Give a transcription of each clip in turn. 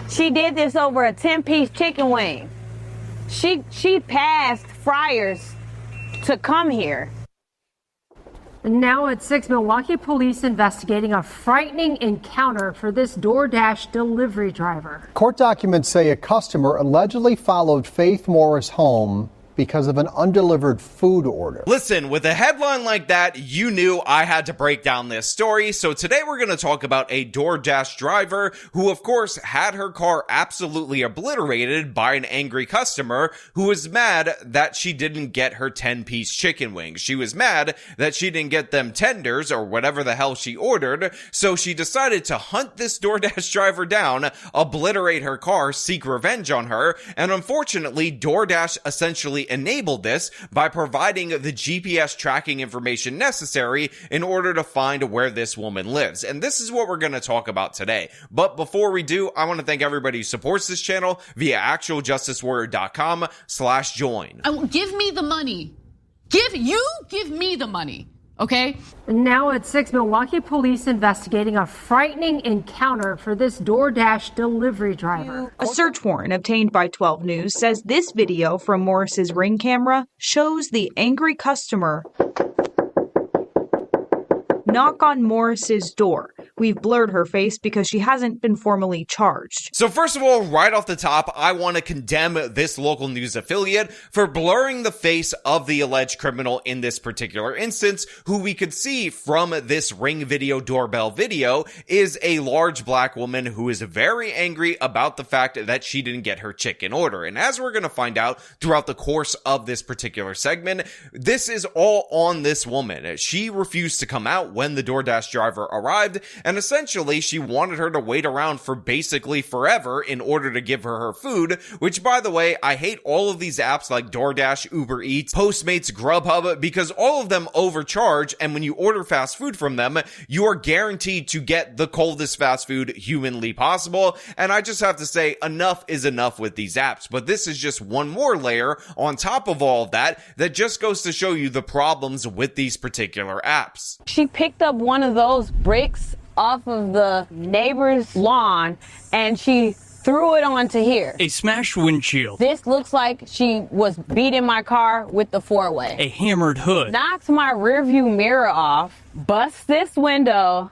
She did this over a 10-piece chicken wing. She passed fryers to come here. Now at 6, Milwaukee police investigating a frightening encounter for this DoorDash delivery driver. Court documents say a customer allegedly followed Faith Morris home because of an undelivered food order. Listen, with a headline like that, you knew I had to break down this story. So today we're going to talk about a DoorDash driver who, of course, had her car absolutely obliterated by an angry customer who was mad that she didn't get her 10-piece chicken wings. She was mad that she didn't get them tenders or whatever the hell she ordered. So she decided to hunt this DoorDash driver down, obliterate her car, seek revenge on her. And unfortunately, DoorDash essentially enabled this by providing the GPS tracking information necessary in order to find where this woman lives. And this is what we're going to talk about today. But before we do, I want to thank everybody who supports this channel via actualjusticewarrior.com/join. Give me the money. Give me the money. Okay. Now at 6, Milwaukee police investigating a frightening encounter for this DoorDash delivery driver. A search warrant obtained by 12 News says this video from Morris's Ring camera shows the angry customer knock on Morris's door. We've blurred her face because she hasn't been formally charged. So first of all, right off the top, I want to condemn this local news affiliate for blurring the face of the alleged criminal in this particular instance, who we could see from this Ring video doorbell video is a large black woman who is very angry about the fact that she didn't get her chicken order. And as we're going to find out throughout the course of this particular segment, this is all on this woman. She refused to come out when the DoorDash driver arrived, and essentially she wanted her to wait around for basically forever in order to give her food, which, by the way, I hate all of these apps like DoorDash, Uber Eats, Postmates, Grubhub, because all of them overcharge, and when you order fast food from them, you are guaranteed to get the coldest fast food humanly possible, and I just have to say, enough is enough with these apps. But this is just one more layer on top of all of that just goes to show you the problems with these particular apps. She picked up one of those bricks off of the neighbor's lawn and she threw it onto here. A smashed windshield. This looks like she was beating my car with the four-way. A hammered hood. Knocks my rearview mirror off, busts this window,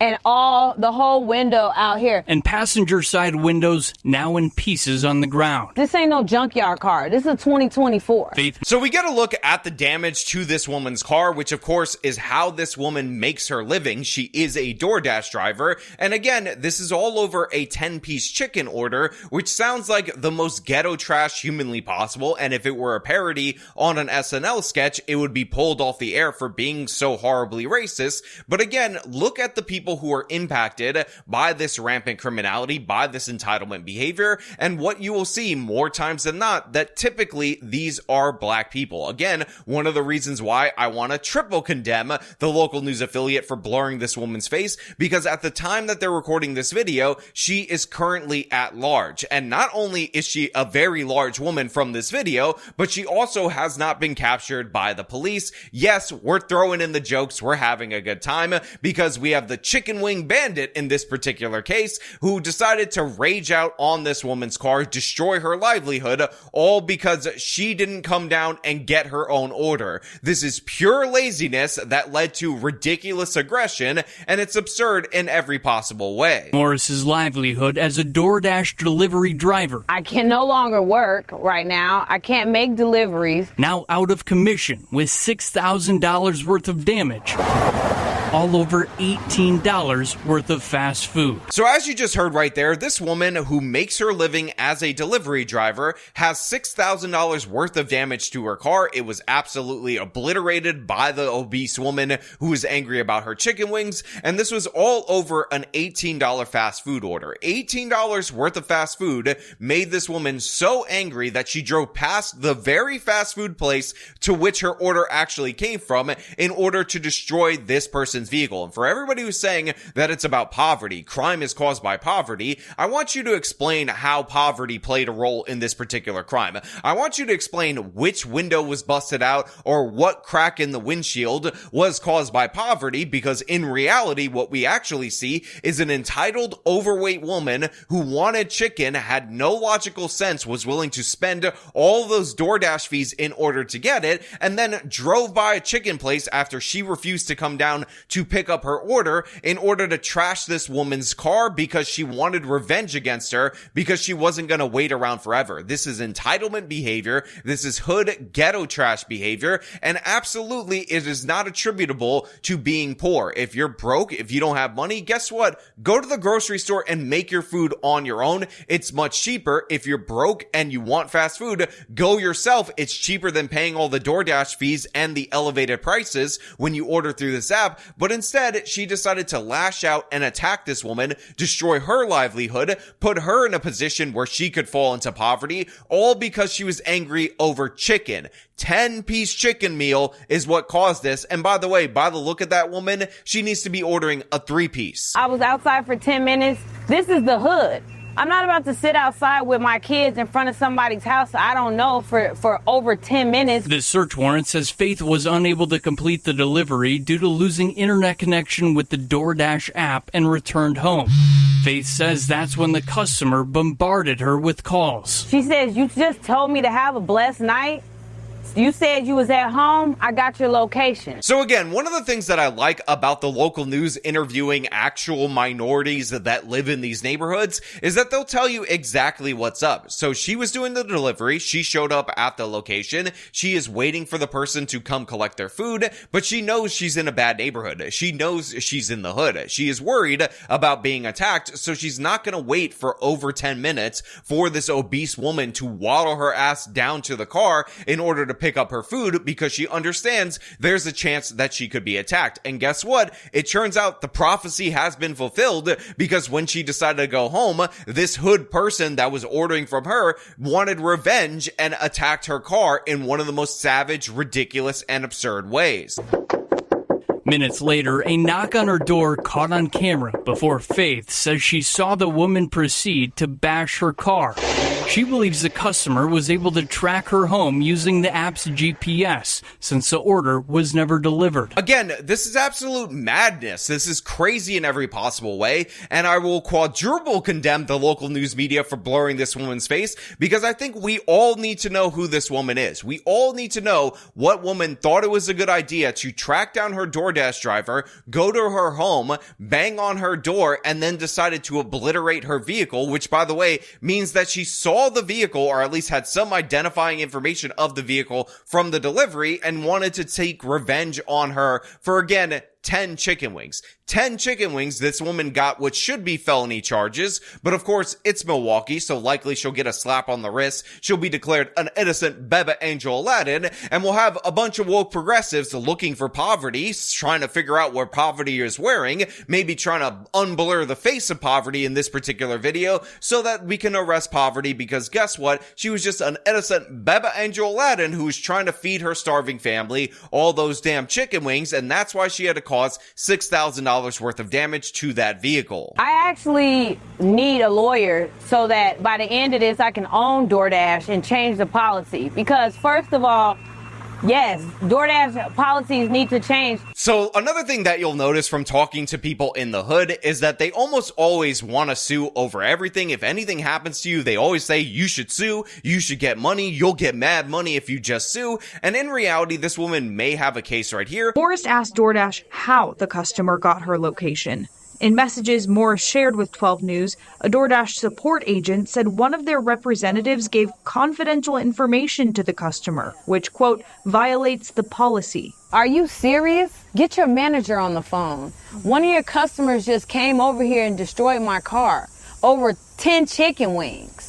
and the whole window out here. And passenger side windows now in pieces on the ground. This ain't no junkyard car. This is a 2024. So we get a look at the damage to this woman's car, which of course is how this woman makes her living. She is a DoorDash driver. And again, this is all over a 10-piece chicken order, which sounds like the most ghetto trash humanly possible. And if it were a parody on an SNL sketch, it would be pulled off the air for being so horribly racist. But again, look at the people who are impacted by this rampant criminality, by this entitlement behavior, and what you will see more times than not, that typically these are black people. Again, one of the reasons why I want to triple condemn the local news affiliate for blurring this woman's face, because at the time that they're recording this video, she is currently at large. And not only is she a very large woman from this video, but she also has not been captured by the police. Yes, we're throwing in the jokes, we're having a good time, because we have the chicken wing bandit in this particular case who decided to rage out on this woman's car, destroy her livelihood, all because she didn't come down and get her own order. This is pure laziness that led to ridiculous aggression, and it's absurd in every possible way. Morris's livelihood as a DoorDash delivery driver. I can no longer work right now. I can't make deliveries. Now out of commission with $6,000 worth of damage. All over $18 worth of fast food. So as you just heard right there, this woman who makes her living as a delivery driver has $6,000 worth of damage to her car. It was absolutely obliterated by the obese woman who was angry about her chicken wings. And this was all over an $18 fast food order. $18 worth of fast food made this woman so angry that she drove past the very fast food place to which her order actually came from in order to destroy this person's person's vehicle. And for everybody who's saying that it's about poverty, crime is caused by poverty, I want you to explain how poverty played a role in this particular crime. I want you to explain which window was busted out or what crack in the windshield was caused by poverty, because in reality, what we actually see is an entitled, overweight woman who wanted chicken, had no logical sense, was willing to spend all those DoorDash fees in order to get it, and then drove by a chicken place after she refused to come down to pick up her order in order to trash this woman's car because she wanted revenge against her because she wasn't going to wait around forever. This is entitlement behavior. This is hood ghetto trash behavior, and absolutely it is not attributable to being poor. If you're broke, if you don't have money, guess what? Go to the grocery store and make your food on your own. It's much cheaper. If you're broke and you want fast food, go yourself. It's cheaper than paying all the DoorDash fees and the elevated prices when you order through this app. But instead, she decided to lash out and attack this woman, destroy her livelihood, put her in a position where she could fall into poverty, all because she was angry over chicken. 10-piece chicken meal is what caused this. And by the way, by the look of that woman, she needs to be ordering a 3-piece. I was outside for 10 minutes. This is the hood. I'm not about to sit outside with my kids in front of somebody's house I don't know for over 10 minutes. The search warrant says Faith was unable to complete the delivery due to losing internet connection with the DoorDash app and returned home. Faith says that's when the customer bombarded her with calls. She says, "You just told me to have a blessed night. You said you was at home. I got your location." So again, one of the things that I like about the local news interviewing actual minorities that live in these neighborhoods is that they'll tell you exactly what's up. So she was doing the delivery. She showed up at the location. She is waiting for the person to come collect their food, but she knows she's in a bad neighborhood. She knows she's in the hood. She is worried about being attacked, so she's not going to wait for over 10 minutes for this obese woman to waddle her ass down to the car in order to pick up her food, because she understands there's a chance that she could be attacked. And guess what? It turns out the prophecy has been fulfilled, because when she decided to go home, this hood person that was ordering from her wanted revenge and attacked her car in one of the most savage, ridiculous, and absurd ways. Minutes later, a knock on her door caught on camera before Faith says she saw the woman proceed to bash her car. She believes the customer was able to track her home using the app's GPS since the order was never delivered. Again, this is absolute madness. This is crazy in every possible way, and I will quadruple condemn the local news media for blurring this woman's face, because I think we all need to know who this woman is. We all need to know what woman thought it was a good idea to track down her DoorDash driver, go to her home, bang on her door, and then decided to obliterate her vehicle, which, by the way, means that she saw the vehicle, or at least had some identifying information of the vehicle from the delivery, and wanted to take revenge on her for, again, 10 chicken wings. 10 chicken wings. This woman got what should be felony charges, but of course it's Milwaukee, so likely she'll get a slap on the wrist. She'll be declared an innocent Beba Angel Aladdin, and we'll have a bunch of woke progressives looking for poverty, trying to figure out where poverty is wearing, maybe trying to unblur the face of poverty in this particular video so that we can arrest poverty, because guess what? She was just an innocent Beba Angel Aladdin who was trying to feed her starving family all those damn chicken wings, and that's why she had to cause $6,000 worth of damage to that vehicle. I actually need a lawyer so that by the end of this, I can own DoorDash and change the policy. Because first of all, yes, DoorDash policies need to change. So another thing that you'll notice from talking to people in the hood is that they almost always want to sue over everything. If anything happens to you, they always say, you should sue, you should get money, you'll get mad money if you just sue. And in reality, this woman may have a case right here. Morris asked DoorDash how the customer got her location. In messages Morris shared with 12 News, a DoorDash support agent said one of their representatives gave confidential information to the customer, which, quote, violates the policy. Are you serious? Get your manager on the phone. One of your customers just came over here and destroyed my car. Over 10 chicken wings.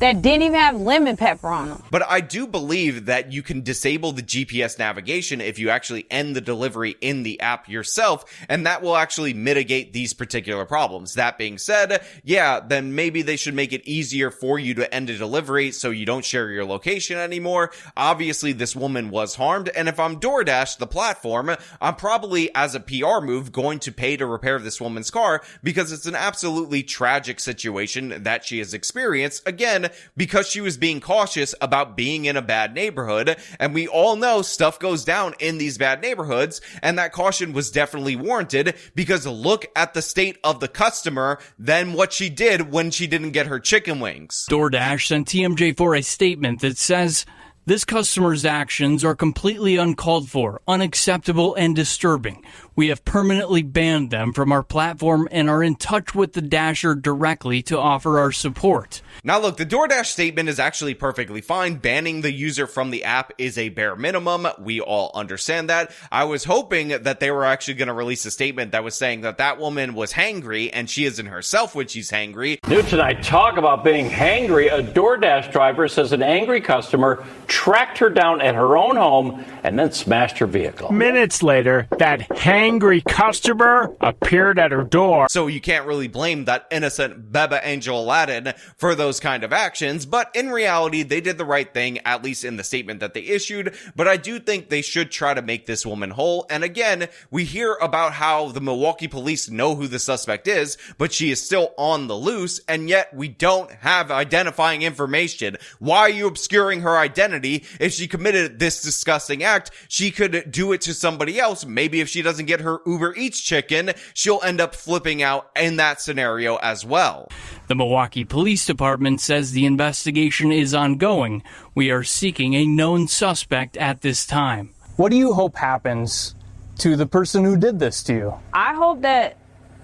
that didn't even have lemon pepper on them. But I do believe that you can disable the GPS navigation if you actually end the delivery in the app yourself, and that will actually mitigate these particular problems. That being said, yeah, then maybe they should make it easier for you to end a delivery so you don't share your location anymore. Obviously, this woman was harmed, and if I'm DoorDash, the platform, I'm probably, as a PR move, going to pay to repair this woman's car because it's an absolutely tragic situation that she has experienced, again, because she was being cautious about being in a bad neighborhood, and we all know stuff goes down in these bad neighborhoods, and that caution was definitely warranted because look at the state of the customer than what she did when she didn't get her chicken wings. DoorDash sent TMJ4 a statement that says, "This customer's actions are completely uncalled for, unacceptable, and disturbing. We have permanently banned them from our platform and are in touch with the Dasher directly to offer our support." Now look, the DoorDash statement is actually perfectly fine. Banning the user from the app is a bare minimum. We all understand that. I was hoping that they were actually going to release a statement that was saying that that woman was hangry and she isn't herself when she's hangry. New tonight, talk about being hangry. A DoorDash driver says an angry customer tracked her down at her own home and then smashed her vehicle. Minutes later, that hangry customer appeared at her door. So you can't really blame that innocent Beba Angel Aladdin for those kind of actions, but in reality, they did the right thing, at least in the statement that they issued, but I do think they should try to make this woman whole. And again, we hear about how the Milwaukee police know who the suspect is, but she is still on the loose, and yet we don't have identifying information. Why are you obscuring her identity? If she committed this disgusting act, she could do it to somebody else. Maybe if she doesn't get her Uber Eats chicken, she'll end up flipping out in that scenario as well. The Milwaukee Police Department says the investigation is ongoing. We are seeking a known suspect at this time. What do you hope happens to the person who did this to you? I hope that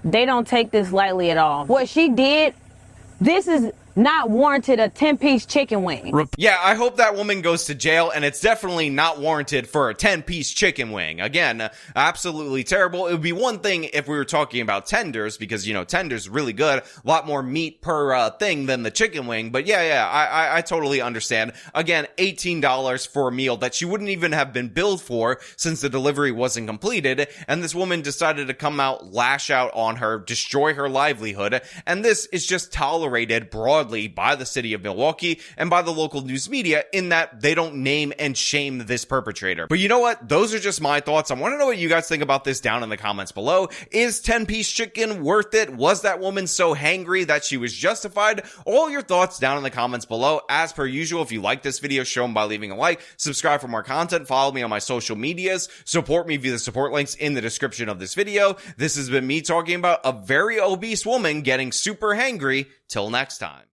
they don't take this lightly at all. What she did, this is not warranted a 10-piece chicken wing. Yeah, I hope that woman goes to jail, and it's definitely not warranted for a 10-piece chicken wing. Again, absolutely terrible. It would be one thing if we were talking about tenders, because, you know, tenders really good, a lot more meat per thing than the chicken wing. But yeah, I totally understand. Again, $18 for a meal that she wouldn't even have been billed for since the delivery wasn't completed, and this woman decided to come out, lash out on her, destroy her livelihood, and this is just tolerated broadly by the city of Milwaukee and by the local news media in that they don't name and shame this perpetrator. But you know what? Those are just my thoughts. I want to know what you guys think about this down in the comments below. Is 10-piece chicken worth it? Was that woman so hangry that she was justified? All your thoughts down in the comments below. As per usual, if you like this video, show them by leaving a like, subscribe for more content, follow me on my social medias, support me via the support links in the description of this video. This has been me talking about a very obese woman getting super hangry. Till next time.